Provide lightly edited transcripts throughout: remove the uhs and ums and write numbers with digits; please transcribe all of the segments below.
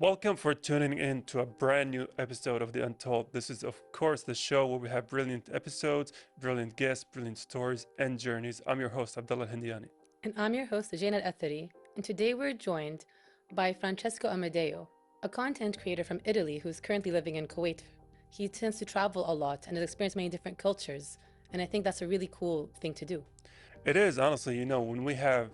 Welcome for tuning in to a brand new episode of the Untold. This is, of course, the show where we have brilliant episodes, brilliant guests, brilliant stories, and journeys. I'm your host, Abdullah Hindiani. And I'm your host, الأثري, and today we're joined by Francesco Amedeo, a content creator from Italy who's currently living in Kuwait. He tends to travel a lot and has experienced many different cultures, and I think that's a really cool thing to do. It is, honestly, when we have,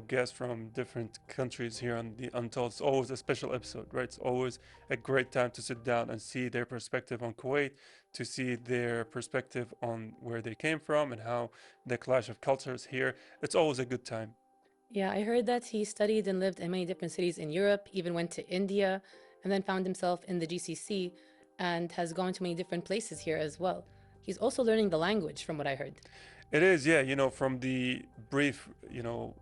guests from different countries here on the Untold, it's always a special episode, right? It's always a great time to sit down and see their perspective on Kuwait, to see their perspective on where they came from and how the clash of cultures here. It's always a good time. Yeah, I heard that he studied and lived in many different cities in Europe, even went to India, and then found himself in the GCC and has gone to many different places here as well. He's also learning the language, from what I heard. It is, yeah, from the brief,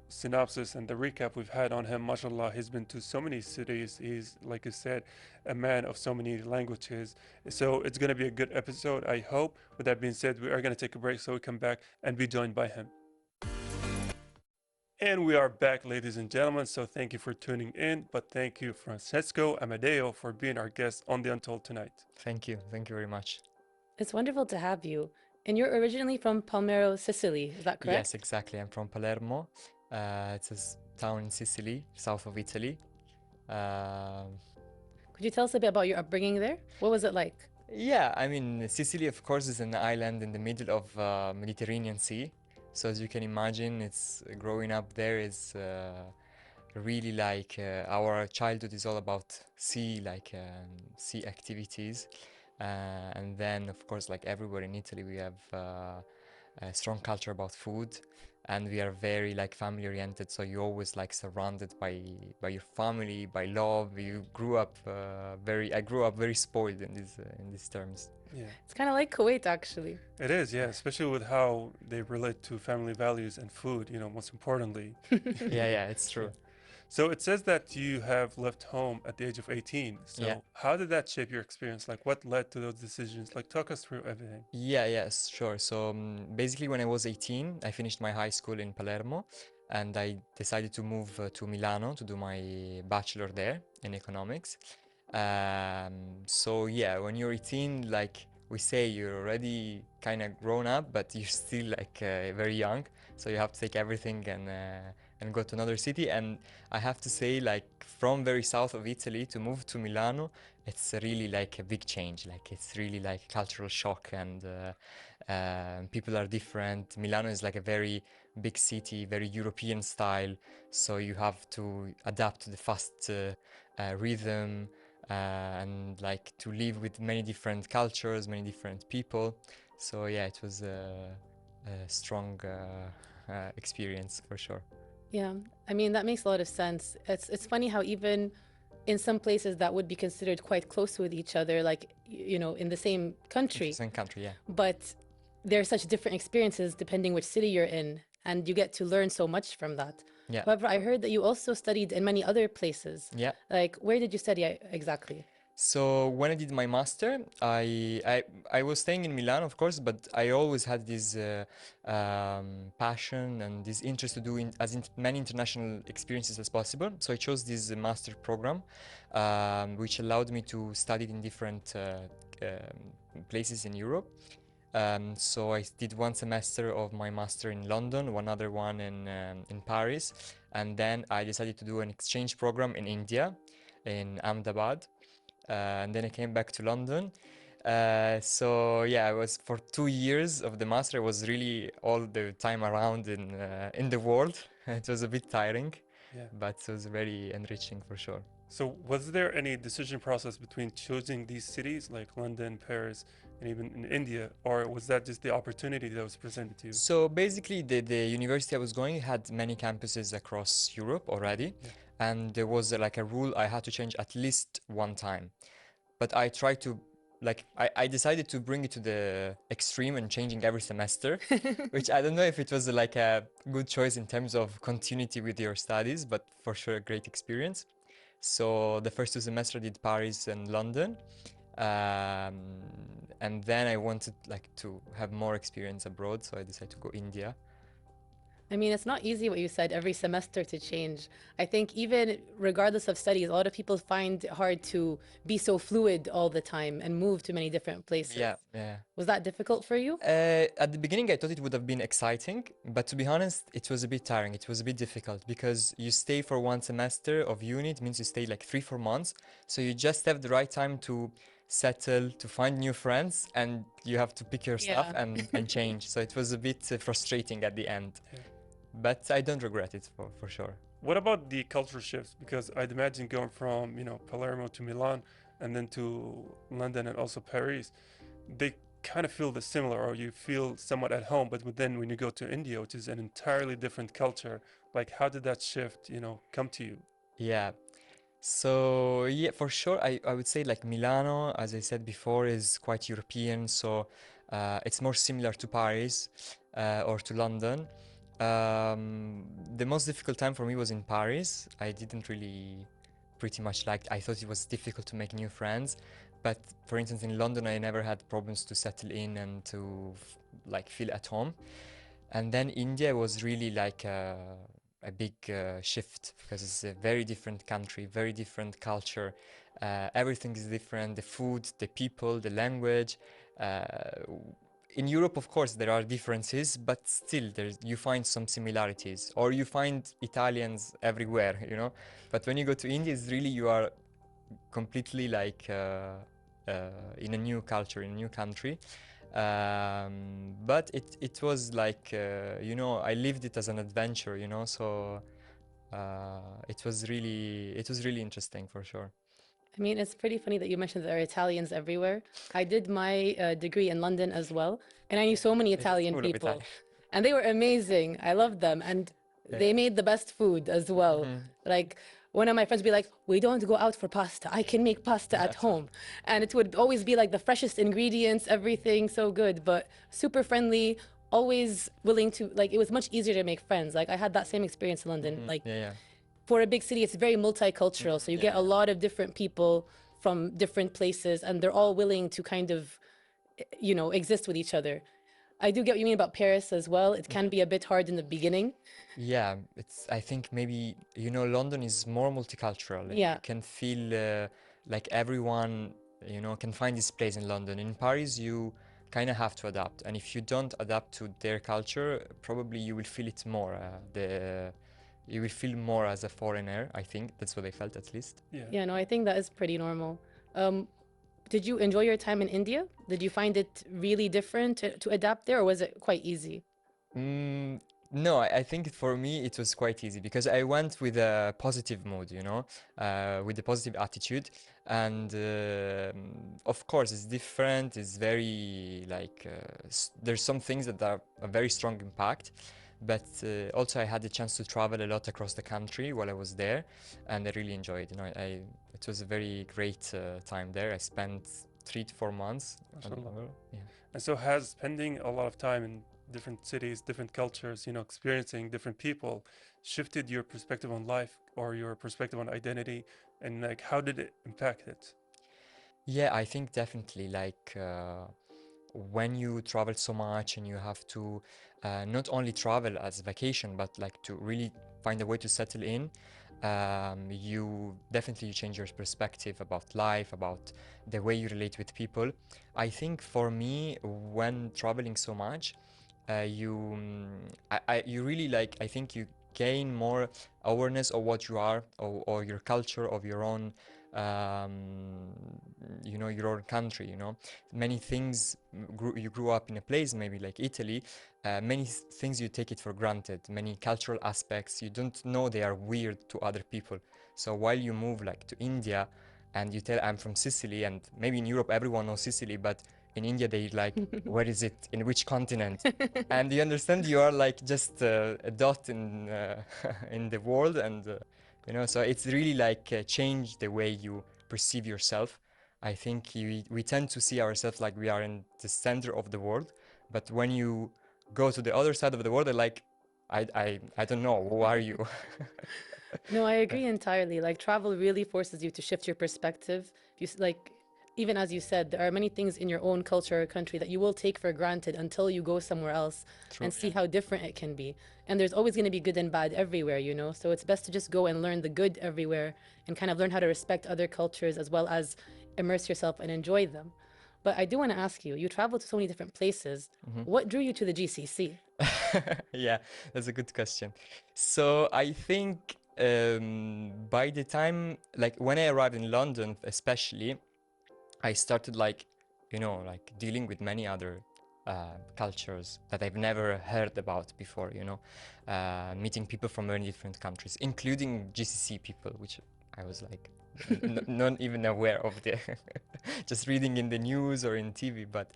synopsis and the recap we've had on him, mashallah, he's been to so many cities. He's, like I said, a man of so many languages. So it's going to be a good episode, I hope. With that being said, we are going to take a break so we come back and be joined by him. And we are back, ladies and gentlemen. So thank you for tuning in. But thank you, Francesco Amedeo, for being our guest on The Untold tonight. Thank you. Thank you very much. It's wonderful to have you. And you're originally from Palmero, Sicily, is that correct? Yes, exactly. I'm from Palermo. It's a town in Sicily, south of Italy. Could you tell us a bit about your upbringing there? What was it like? Yeah, I mean, Sicily, of course, is an island in the middle of Mediterranean Sea. So as you can imagine, it's growing up there is really like our childhood is all about sea, sea activities. And then, of course, like everywhere in Italy, we have a strong culture about food, and we are very like family oriented. So you always like surrounded by your family, by love. You grew up I grew up very spoiled in these terms. Yeah, it's kind of like Kuwait, actually. It is, yeah, especially with how they relate to family values and food. Most importantly. Yeah, it's true. So it says that you have left home at the age of 18. So yeah. How did that shape your experience? Like what led to those decisions? Like talk us through everything. Yes, sure. So basically when I was 18, I finished my high school in Palermo and I decided to move to Milano to do my bachelor there in economics. So yeah, when you're 18, like we say, you're already kind of grown up, but you're still like very young. So you have to take everything and go to another city. And I have to say, like from very south of Italy to move to Milano, it's really like a big change. Like it's really like a cultural shock, and people are different. Milano is like a very big city, very European style. So you have to adapt to the fast rhythm and like to live with many different cultures, many different people. So yeah, it was a strong experience for sure. Yeah, I mean, that makes a lot of sense. It's funny how even in some places that would be considered quite close with each other, like, in the same country. Same country, yeah. But there are such different experiences depending which city you're in, and you get to learn so much from that. Yeah. However, I heard that you also studied in many other places. Yeah. Like, where did you study exactly? So when I did my master, I was staying in Milan, of course, but I always had this passion and this interest to do many international experiences as possible. So I chose this master program, which allowed me to study in different places in Europe. So I did one semester of my master in London, one other one in Paris, and then I decided to do an exchange program in India, in Ahmedabad. And then I came back to London. So yeah, I was for 2 years of the master. I was really all the time around in the world. It was a bit tiring, but it was very enriching for sure. So was there any decision process between choosing these cities like London, Paris, and even in India, or was that just the opportunity that was presented to you? So basically the university I was going had many campuses across Europe already. And there was like a rule I had to change at least one time. But I tried to, like, I decided to bring it to the extreme and changing every semester, which I don't know if it was like a good choice in terms of continuity with your studies, but for sure a great experience. So the first 2 semesters I did Paris and London. And then I wanted like to have more experience abroad, so I decided to go India. I mean, it's not easy what you said, every semester to change. I think even regardless of studies, a lot of people find it hard to be so fluid all the time and move to many different places. Yeah, yeah. Was that difficult for you? At the beginning, I thought it would have been exciting, but to be honest, it was a bit tiring. It was a bit difficult because you stay for one semester of uni. It means you stay like 3, 4 months. So you just have the right time to settle, to find new friends, and you have to pick your stuff Yeah. and change. So it was a bit frustrating at the end, Yeah. but I don't regret it for sure. What about the culture shifts? Because I'd imagine going from, you know, Palermo to Milan and then to London and also Paris, they kind of feel the similar, or you feel somewhat at home. But then when you go to India, which is an entirely different culture, like how did that shift, you know, come to you? Yeah. So yeah, for sure, I would say like Milano, as I said before, is quite European, so it's more similar to Paris or to London. The most difficult time for me was in Paris. I didn't really pretty much like, I thought it was difficult to make new friends, but for instance in London I never had problems to settle in and to like feel at home. And then India was really like a big shift because it's a very different country, very different culture. Everything is different, the food, the people, the language. Uh, in Europe, of course, there are differences, but still you find some similarities, or you find Italians everywhere, you know. But when you go to India, it's really you are completely like in a new culture, in a new country. But it was like you know, I lived it as an adventure, you know, so it was really interesting for sure. I mean, it's pretty funny that you mentioned there are Italians everywhere. I did my degree in London as well, and I knew so many It's Italian full of people, Italian. and they were amazing. I loved them, and they Yeah. made the best food as well. Mhm. Like one of my friends would be like, "We don't go out for pasta. I can make pasta at home," and it would always be like the freshest ingredients, everything so good, but super friendly. Always willing to like. It was much easier to make friends. Like I had that same experience in London. Like Yeah, yeah. for a big city, it's very multicultural. So you Yeah, get a lot of different people from different places, and they're all willing to kind of, you know, exist with each other. I do get what you mean about Paris as well. It can be a bit hard in the beginning. yeah, it's, I think maybe, you know, London is more multicultural. Like, Yeah. you can feel like everyone, you know, can find this place in London. In Paris, you kind of have to adapt. And if you don't adapt to their culture, probably you will feel it more. You will feel more as a foreigner, I think. That's what I felt at least. Yeah. Yeah, no, I think that is pretty normal. Did you enjoy your time in India? Did you find it really different to adapt there, or was it quite easy? No, I think for me it was quite easy because I went with a positive mood, you know, with a positive attitude. And of course, it's different. It's very like there's some things that are a very strong impact. But also, I had the chance to travel a lot across the country while I was there, and I really enjoyed. You know, it was a very great time there. I spent 3 to 4 months. Mashallah. Yeah. And so has spending a lot of time in different cities, different cultures, you know, experiencing different people shifted your perspective on life or your perspective on identity? And like, how did it impact it? Yeah, I think definitely like when you travel so much and you have to not only travel as a vacation, but like to really find a way to settle in, you definitely change your perspective about life, about the way you relate with people. I think for me, when traveling so much, you really like, I think you gain more awareness of what you are, or your culture, of your own you know, your own country, you know. Many things, you grew up in a place maybe like Italy, many things you take it for granted, many cultural aspects you don't know they are weird to other people. So while you move like to India and you tell I'm from Sicily, and maybe in Europe everyone knows Sicily, but in India they like, where is it, in which continent? And you understand you are like just a dot in in the world. And you know, so it's really like changed the way you perceive yourself. I think we tend to see ourselves like we are in the center of the world, but when you go to the other side of the world, they're like, I don't know, who are you? No, I agree entirely. Like travel really forces you to shift your perspective. Like even as you said, there are many things in your own culture or country that you will take for granted until you go somewhere else and see how different it can be. And there's always going to be good and bad everywhere, you know? So it's best to just go and learn the good everywhere and kind of learn how to respect other cultures as well as immerse yourself and enjoy them. But I do want to ask you, you travel to so many different places. What drew you to the GCC? Yeah, that's a good question. So I think by the time, like when I arrived in London, especially, I started like, you know, like dealing with many other cultures that I've never heard about before, you know, meeting people from many different countries, including GCC people, which I was like not even aware of the just reading in the news or in TV. But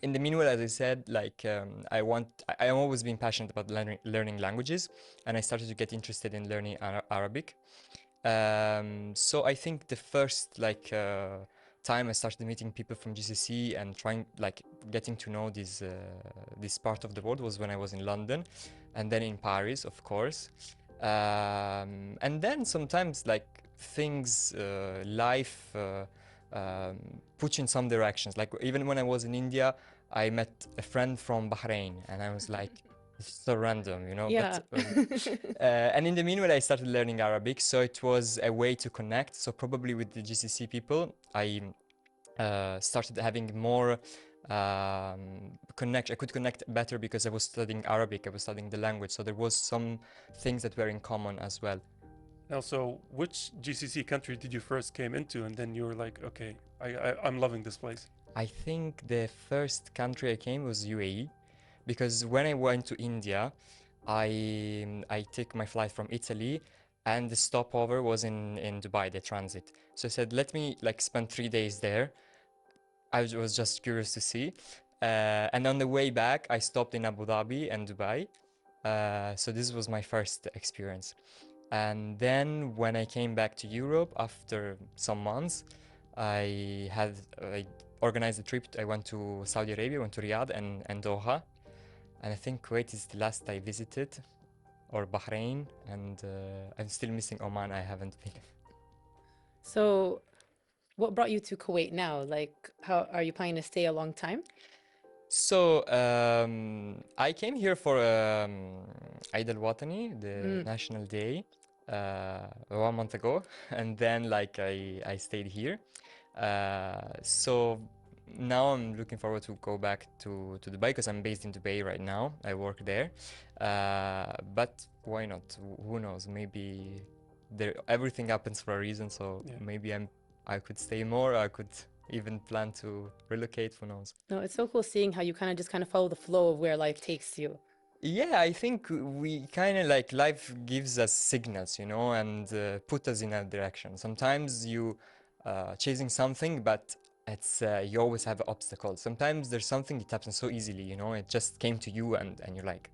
in the meanwhile, as I said, like I'm always been passionate about learning languages, and I started to get interested in learning Arabic. So I think the first time I started meeting people from GCC and trying like getting to know this part of the world was when I was in London, and then in Paris, of course. And then sometimes like things, life put you in some directions. Like even when I was in India, I met a friend from Bahrain, and I was like, it's so random, you know. Yeah. And in the meanwhile, I started learning Arabic, so it was a way to connect. So probably with the GCC people, I started having more connection. I could connect better because I was studying Arabic. I was studying the language, so there was some things that were in common as well. Now, so which GCC country did you first came into, and then you were like, okay, I'm loving this place? I think the first country I came was UAE, because when I went to India, I took my flight from Italy, and the stopover was in Dubai, the transit. So I said, let me like spend 3 days there. I was just curious to see. And on the way back, I stopped in Abu Dhabi and Dubai. So this was my first experience. And then when I came back to Europe after some months, I organized a trip. I went to Saudi Arabia, went to Riyadh and Doha. And I think Kuwait is the last I visited, or Bahrain. And I'm still missing Oman. I haven't been. So what brought you to Kuwait now? Like, how are you planning to stay a long time? So I came here for Eid al-Watani, the National Day, 1 month ago, and then like I stayed here. So now I'm looking forward to go back to Dubai because I'm based in Dubai right now. I work there, but why not? Who knows? Maybe everything happens for a reason. So Yeah. maybe I could stay more. I could even plan to relocate. Who knows? No, it's so cool seeing how you kind of follow the flow of where life takes you. Yeah, I think we kind of like life gives us signals, you know, and put us in a direction. Sometimes you chasing something, but it's you always have obstacles. Sometimes there's something that happens so easily, you know, it just came to you and you're like,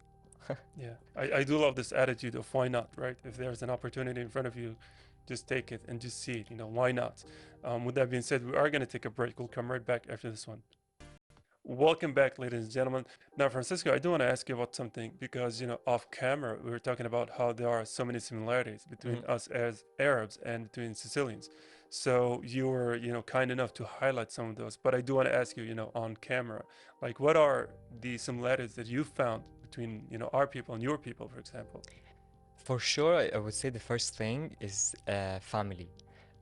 Yeah, I do love this attitude of why not, right? If there's an opportunity in front of you, just take it and just see it, you know, why not? With that being said, we are going to take a break. We'll come right back after this one. Welcome back, ladies and gentlemen. Now, Francisco, I do want to ask you about something because, you know, off camera, we were talking about how there are so many similarities between us as Arabs and between Sicilians. So you were, you know, kind enough to highlight some of those. But I do want to ask you, you know, on camera, like what are the similarities that you found between, you know, our people and your people, for example? for sure, I would say the first thing is family.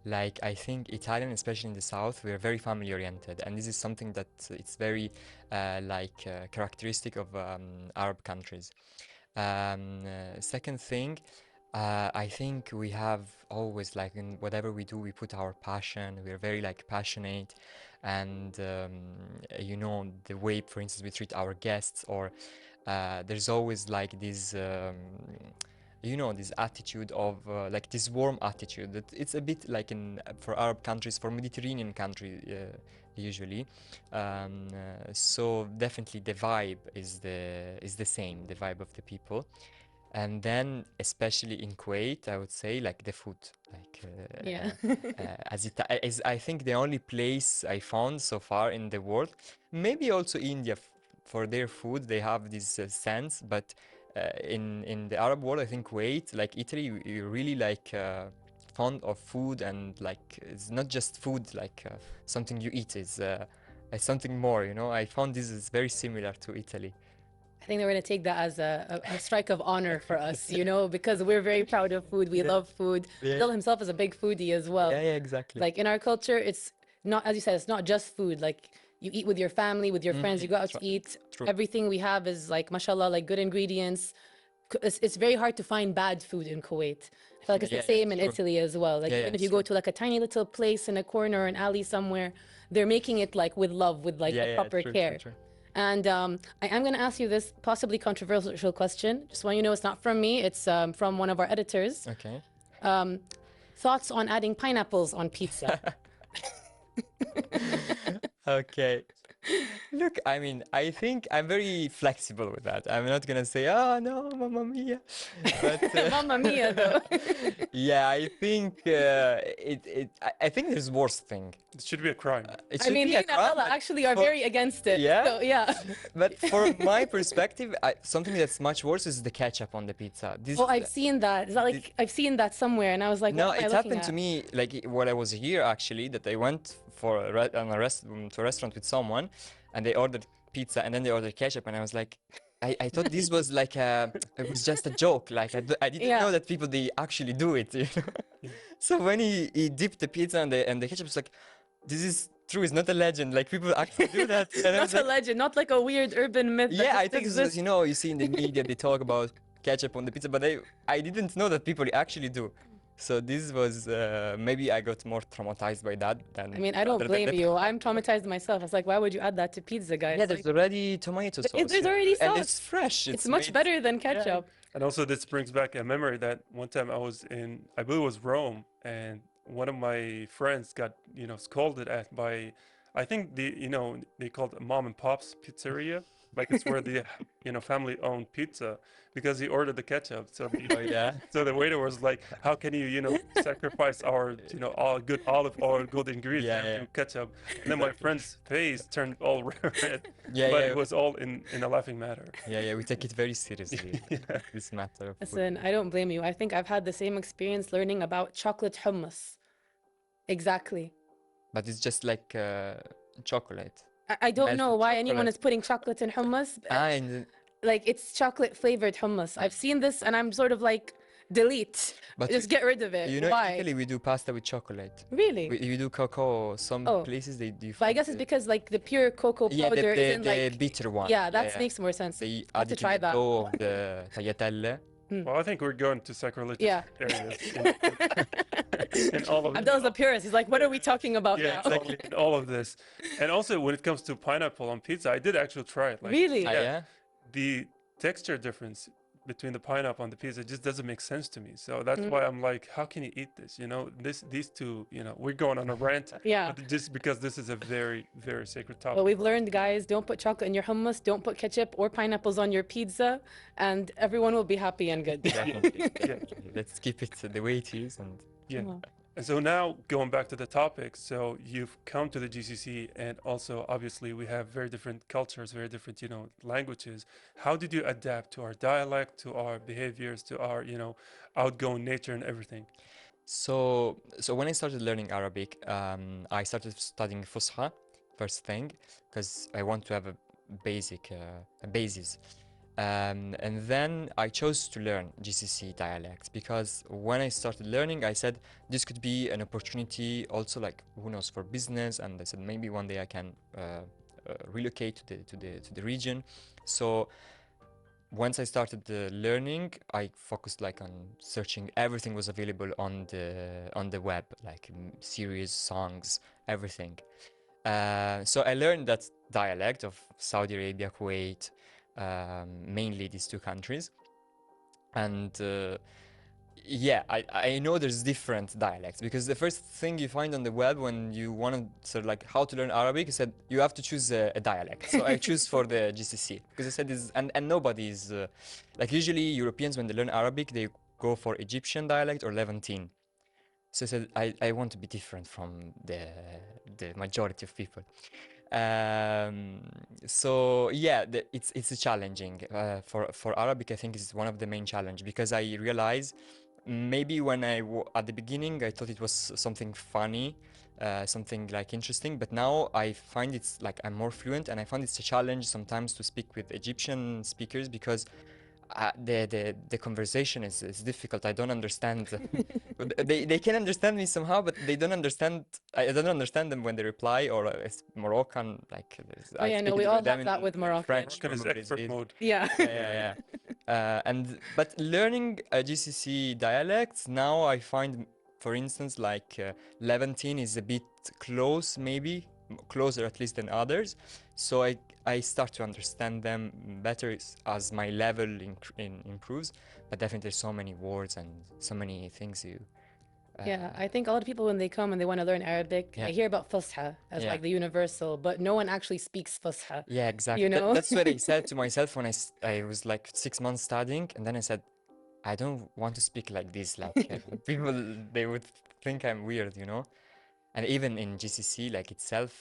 Like I think Italian, especially in the south, we are very family oriented, and this is something that it's very characteristic of Arab countries. Second thing, I think we have always like in whatever we do, we put our passion. We are very like passionate, and you know the way, for instance, we treat our guests, or there's always like this. You know, this attitude of like this warm attitude that it's a bit like in for Arab countries, for Mediterranean countries usually. So definitely the vibe is the same, the vibe of the people. And then especially in Kuwait, I would say like the food, like Yeah. as it is, I think the only place I found so far in the world, maybe also India, for their food they have this sense, but in the Arab world, I think Kuwait, like Italy, you really like fond of food, and like it's not just food, like something you eat, is something more, you know. I found this is very similar to Italy. I think they're going to take that as a strike of honor for us, you know, because we're very proud of food. We love food. Yeah. Bill himself is a big foodie as well. Yeah, exactly. Like in our culture, it's not, as you said, it's not just food. Like you eat with your family, with your friends, you go out to eat. True. Everything we have is like, mashallah, like good ingredients. It's very hard to find bad food in Kuwait. I feel like it's the same in Italy as well. Like even if you go to like a tiny little place in a corner or an alley somewhere, they're making it like with love, with like the proper care. True. And I am going to ask you this possibly controversial question. Just want you to know it's not from me. It's from one of our editors. Okay. Thoughts on adding pineapples on pizza? Okay. Look, I mean, I think I'm very flexible with that. I'm not gonna say, oh no, mamma mia. But, Mamma mia, though. yeah, I think I think there's worse thing. It should be a crime. It I should mean, be me a and crime, Abdallah but actually are for- very against it. Yeah? So, yeah. But for my perspective, something that's much worse is the ketchup on the pizza. This, Oh, I've seen that. Is that like, I've seen that somewhere, and I was like, no, what am I it looking happened to at? me like while I was here actually, that I went for to a restaurant with someone, and they ordered pizza and then they ordered ketchup, and I was like, I thought this was like it was just a joke. Like I didn't Yeah. know that people they actually do it. You know? So when he dipped the pizza and the ketchup, was like, this is true. It's not a legend. Like people actually do that. And I Not was a like, legend, not like a weird urban myth. yeah, that I just think it's exists. just, you know, you see in the media they talk about ketchup on the pizza, but I didn't know that people actually do. So this was maybe I got more traumatized by that than. I mean, I don't rather than blame the- you. I'm traumatized myself. It's like, why would you add that to pizza, guys? Yeah, there's Like, already tomato sauce. there's already and sauce. it's fresh. it's much made- better than ketchup. And also, this brings back a memory that one time I was in, I believe it was Rome, and one of my friends got, you know, scolded at by, I think they called it mom and pop's pizzeria, like it's where the, you know, family-owned pizza, because he ordered the ketchup. So Oh, yeah. so the waiter was like, "How can you, you know, sacrifice our, you know, all good olive oil, good ingredients Yeah. to ketchup?" And then my friend's face turned all red, Yeah, but yeah. it was all in a laughing matter. Yeah, we take it very seriously. This matter of food. Listen, I don't blame you. I think I've had the same experience learning about chocolate hummus. Exactly. But it's just like chocolate. I don't know Melted why anyone chocolate. is putting chocolate in hummus. And Like it's chocolate flavored hummus. I've seen this and I'm sort of like, delete. But Just get rid of it. you know, Why? in Italy we do pasta with chocolate. Really? We do cocoa. Some Oh. places they do. But I guess it's because like the pure cocoa yeah, powder the isn't like. bitter one. Yeah, that makes more sense. They I have add to it try in the that. dough of the tagliatelle. Well, I think we're going to sacrilegious Yeah. areas in all of Abdallah's a purist. He's like, what are we talking about yeah, now? exactly. In all of this. And also, when it comes to pineapple on pizza, I did actually try it. Like, Really? Ah, yeah. the texture difference between the pineapple and the pizza just doesn't make sense to me. So that's why I'm like, how can you eat this? You know, these two, you know, we're going on a rant. Yeah. But just because this is a very, very sacred topic. Well, we've learned, guys, don't put chocolate in your hummus, don't put ketchup or pineapples on your pizza, and everyone will be happy and good. Definitely. Let's keep it the way it is. And Yeah. Well, And so now going back to the topic, so you've come to the GCC, and also obviously we have very different cultures, very different, you know, languages. How did you adapt to our dialect, to our behaviors, to our, you know, outgoing nature and everything? so when I started learning Arabic, I started studying Fusha first thing, because I want to have a basis. And then I chose to learn GCC dialects because when I started learning, I said this could be an opportunity also, like, who knows, for business. And I said maybe one day I can relocate to the region. So once I started learning, I focused like on searching. Everything was available on the web, like series, songs, everything. So I learned that dialect of Saudi Arabia, Kuwait, mainly these two countries. And yeah, I know there's different dialects, because the first thing you find on the web when you want to sort of like how to learn Arabic, is that you have to choose a dialect. So I choose for the GCC because I said this, and nobody's like, usually Europeans when they learn Arabic they go for Egyptian dialect or Levantine. So I said I want to be different from the majority of people. So yeah, it's a challenging for Arabic. I think it's one of the main challenge, because I realize maybe when at the beginning, I thought it was something funny, something like interesting, but now I find it's like I'm more fluent, and I find it's a challenge sometimes to speak with Egyptian speakers because the conversation is difficult. I don't understand. They can understand me somehow, but they don't understand. I don't understand them when they reply, or it's Moroccan. Like Oh I yeah, no, speak we it all with them have in that with Moroccan. French Moroccan or is expert Brazil. mode. Yeah. Yeah. But learning GCC dialects now, I find, for instance, like Levantine is a bit close, maybe closer at least than others. So I start to understand them better as my level improves. But definitely, so many words and so many things you. Yeah, I think a lot of people when they come and they want to learn Arabic, Yeah. they hear about Fusha as Yeah. like the universal, but no one actually speaks Fusha. Yeah, exactly. You know? That's what I said to myself when I was like 6 months studying, and then I said, I don't want to speak like this. Like people, they would think I'm weird, you know. And even in GCC, like itself,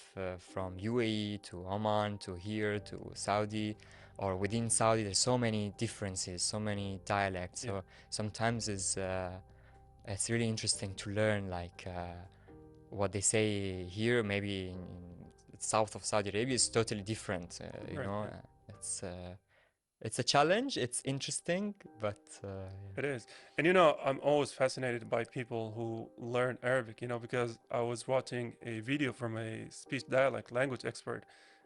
from UAE to Oman to here to Saudi, or within Saudi, there's so many differences, so many dialects. Yeah. So sometimes it's really interesting to learn like what they say here, maybe in south of Saudi Arabia is totally different. You Right, know, right. it's a challenge. It's interesting, but It is. And you know, I'm always fascinated by people who learn Arabic, you know, because I was watching a video from a speech dialect language expert.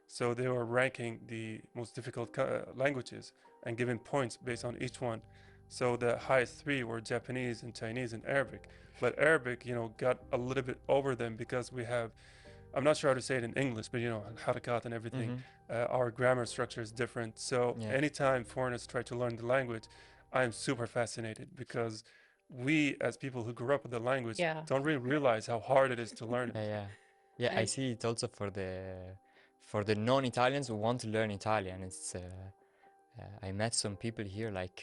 So they were ranking the most difficult languages and giving points based on each one. So the highest three were Japanese and Chinese and Arabic. But Arabic, you know, got a little bit over them because we have, I'm not sure how to say it in English, but you know, harakat and everything. Our grammar structure is different. So yeah. anytime foreigners try to learn the language, I am super fascinated because we, as people who grew up with the language, Yeah. don't really realize how hard it is to learn it. Yeah. I And see it also for the non-Italians who want to learn Italian. It's I met some people here like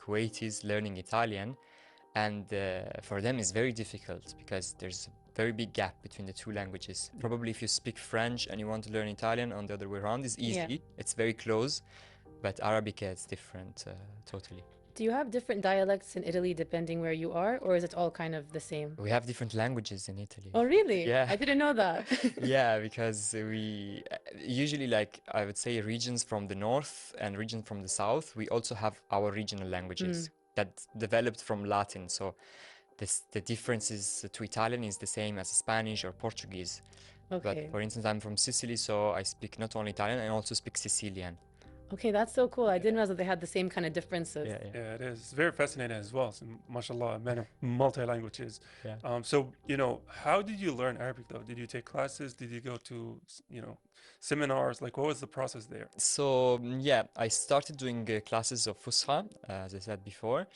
Kuwaitis learning Italian, and for them it's very difficult because there's a very big gap between the two languages. Probably if you speak French and you want to learn Italian on the other way around, it's easy. Yeah. It's very close, but Arabic is different totally. do you have different dialects in Italy depending where you are, or is it all kind of the same? We have different languages in Italy. Oh, really? Yeah. I didn't know that. Yeah, because we usually, like I would say, regions from the north and regions from the south, we also have our regional languages that developed from Latin. So the differences to Italian is the same as Spanish or Portuguese. But Okay. for instance, I'm from Sicily, so I speak not only Italian, I also speak Sicilian. Okay, that's so cool. I didn't realize that they had the same kind of differences. Yeah, it is. It's very fascinating as well. So, mashallah, man of multi-languages. Yeah. So, you know, how did you learn Arabic though? Did you take classes? Did you go to, you know, seminars? Like, what was the process there? So yeah, I started doing classes of Fusha, as I said before.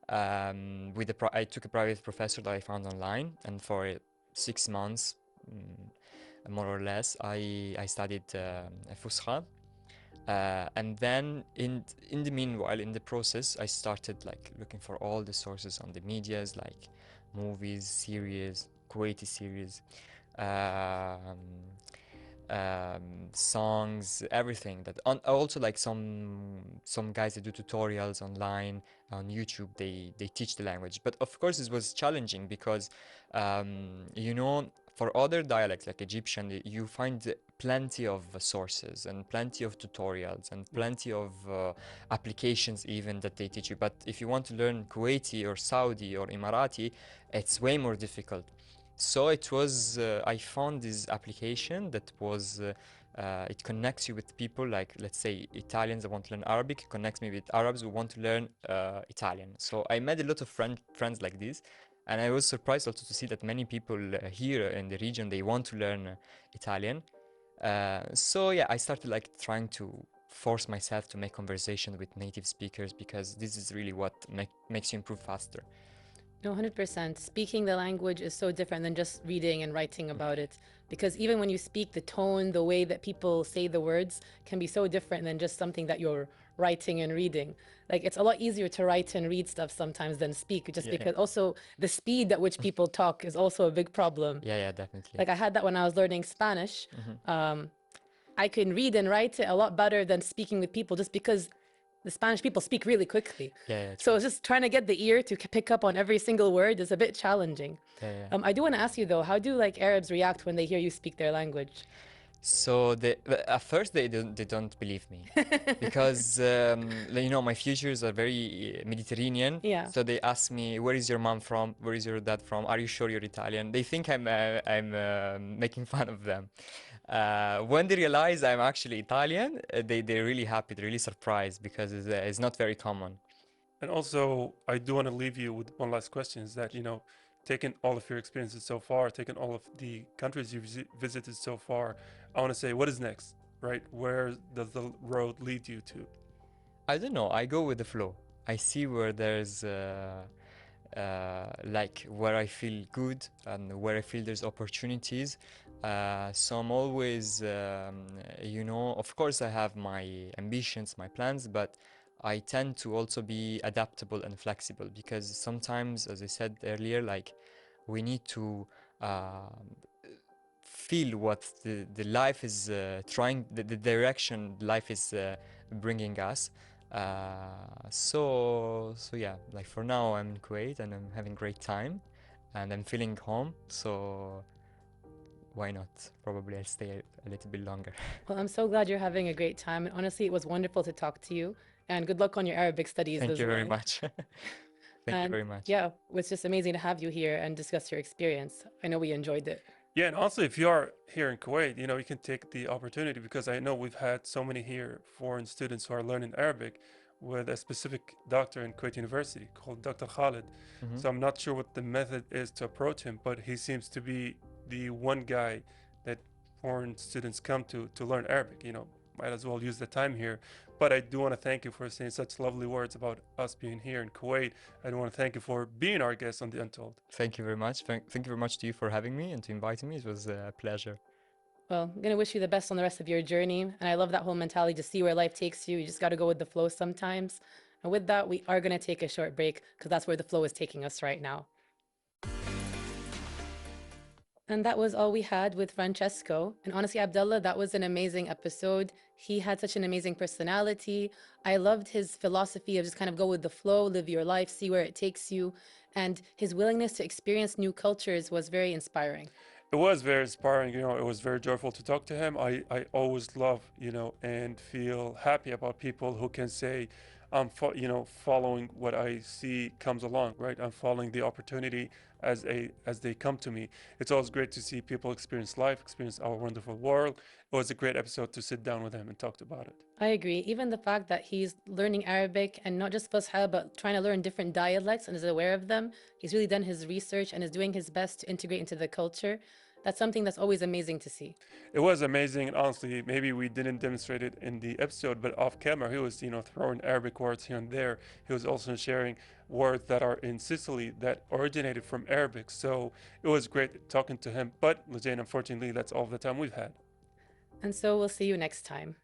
I took a private professor that I found online, and for 6 months, more or less, I studied Fusha. And then in the meanwhile, in the process, I started like looking for all the sources on the medias, like movies, series, Kuwaiti series, songs, everything. Also like some guys that do tutorials online on YouTube. They teach the language, but of course it was challenging because you know, for other dialects like Egyptian, you find plenty of sources and plenty of tutorials and plenty of applications even that they teach you. But if you want to learn Kuwaiti or Saudi or Emirati, it's way more difficult. So it was, I found this application that was, it connects you with people like, let's say, Italians that want to learn Arabic, it connects me with Arabs who want to learn Italian. So I made a lot of friends like this. And I was surprised also to see that many people here in the region, they want to learn Italian. So yeah, I started like trying to force myself to make conversation with native speakers because this is really what makes you improve faster. No, 100%. Speaking the language is so different than just reading and writing about it. Because even when you speak, the tone, the way that people say the words can be so different than just something that you're writing and reading. Like, it's a lot easier to write and read stuff sometimes than speak, just because also the speed at which people talk is also a big problem. Yeah, definitely. Like, I had that when I was learning Spanish. I can read and write it a lot better than speaking with people just because the Spanish people speak really quickly. Yeah, So it's just trying to get the ear to pick up on every single word is a bit challenging. yeah. I do want to ask you though, how do like Arabs react when they hear you speak their language? So at first they don't believe me because you know my futures are very Mediterranean. Yeah. So they ask me, where is your mom from? Where is your dad from? Are you sure you're Italian? They think I'm making fun of them. When they realize I'm actually Italian, they're really happy. They're really surprised because it's not very common. And also, I do want to leave you with one last question: is that, taking all of your experiences so far, taking all of the countries you've visited so far, I want to say, what is next, right? Where does the road lead you to? I don't know. I go with the flow. I see where there's like where I feel good and where I feel there's opportunities. So I'm always, of course I have my ambitions, my plans, but I tend to also be adaptable and flexible because sometimes, as I said earlier, like we need to feel what the life is the direction life is bringing us. So yeah, like for now I'm in Kuwait and I'm having great time and I'm feeling home, so why not? Probably I'll stay a little bit longer. Well, I'm so glad you're having a great time. And honestly, it was wonderful to talk to you. And good luck on your Arabic studies Thank as you very well. much. Thank you very much. Yeah, it was just amazing to have you here and discuss your experience. I know we enjoyed it. Yeah, and also if you are here in Kuwait, you can take the opportunity, because I know we've had so many here foreign students who are learning Arabic with a specific doctor in Kuwait University called Dr. Khalid. Mhm. So I'm not sure what the method is to approach him, but he seems to be the one guy that foreign students come to learn Arabic. Might as well use the time here. But I do want to thank you for saying such lovely words about us being here in Kuwait. I do want to thank you for being our guest on the Untold. Thank you very much. Thank you very much to you for having me and to inviting me. It was a pleasure. Well, I'm going to wish you the best on the rest of your journey. And I love that whole mentality to see where life takes you. You just got to go with the flow sometimes. And with that, we are going to take a short break because that's where the flow is taking us right now. And that was all we had with Francesco. And honestly, Abdullah, that was an amazing episode. He had such an amazing personality. I loved his philosophy of just kind of go with the flow, live your life, see where it takes you. And his willingness to experience new cultures was very inspiring. It was very inspiring. It was very joyful to talk to him. I always love, and feel happy about people who can say, I'm following what I see comes along, right? I'm following the opportunity as they come to me. It's always great to see people experience life, experience our wonderful world. It was a great episode to sit down with him and talk about it. I agree. Even the fact that he's learning Arabic and not just Fusha, but trying to learn different dialects and is aware of them. He's really done his research and is doing his best to integrate into the culture. That's something that's always amazing to see. It was amazing, and honestly, maybe we didn't demonstrate it in the episode, but off camera, he was, throwing Arabic words here and there. He was also sharing words that are in Sicily that originated from Arabic. So it was great talking to him. But, Lajane, unfortunately, that's all the time we've had. And so we'll see you next time.